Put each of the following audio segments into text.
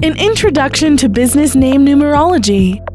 An introduction to business name numerology.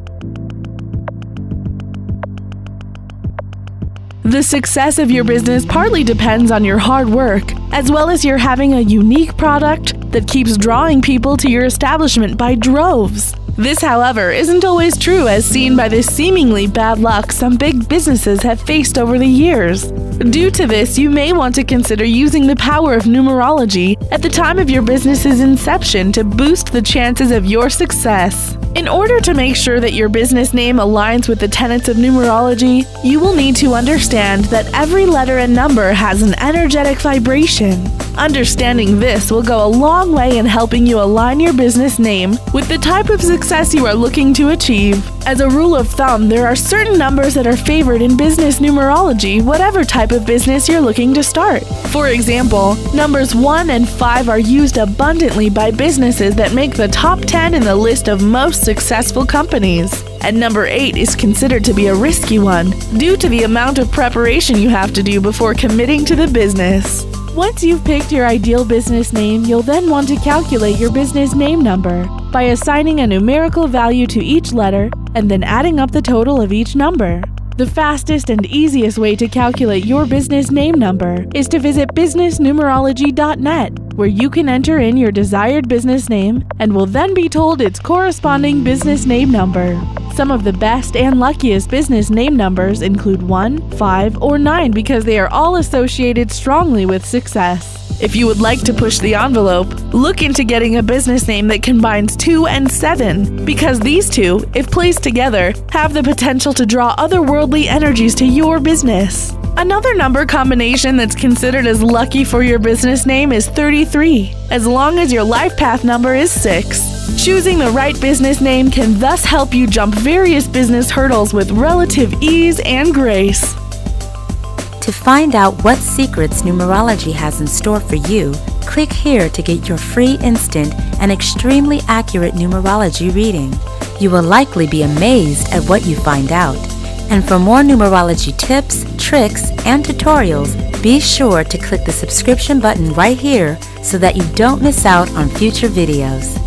The success of your business partly depends on your hard work, as well as your having a unique product that keeps drawing people to your establishment by droves. This, however, isn't always true, as seen by the seemingly bad luck some big businesses have faced over the years. Due to this, you may want to consider using the power of numerology at the time of your business's inception to boost the chances of your success. In order to make sure that your business name aligns with the tenets of numerology, you will need to understand that every letter and number has an energetic vibration. Understanding this will go a long way in helping you align your business name with the type of success you are looking to achieve. As a rule of thumb, there are certain numbers that are favored in business numerology, whatever type of business you're looking to start. For example, numbers 1 and 5 are used abundantly by businesses that make the top 10 in the list of most successful companies. And number 8 is considered to be a risky one, due to the amount of preparation you have to do before committing to the business. Once you've picked your ideal business name, you'll then want to calculate your business name number by assigning a numerical value to each letter and then adding up the total of each number. The fastest and easiest way to calculate your business name number is to visit businessnumerology.net, where you can enter in your desired business name and will then be told its corresponding business name number. Some of the best and luckiest business name numbers include 1, 5, or 9 because they are all associated strongly with success. If you would like to push the envelope, look into getting a business name that combines 2 and 7, because these two, if placed together, have the potential to draw otherworldly energies to your business. Another number combination that's considered as lucky for your business name is 33, as long as your life path number is 6. Choosing the right business name can thus help you jump various business hurdles with relative ease and grace. To find out what secrets numerology has in store for you, click here to get your free instant and extremely accurate numerology reading. You will likely be amazed at what you find out. And for more numerology tips, tricks, and tutorials, be sure to click the subscription button right here so that you don't miss out on future videos.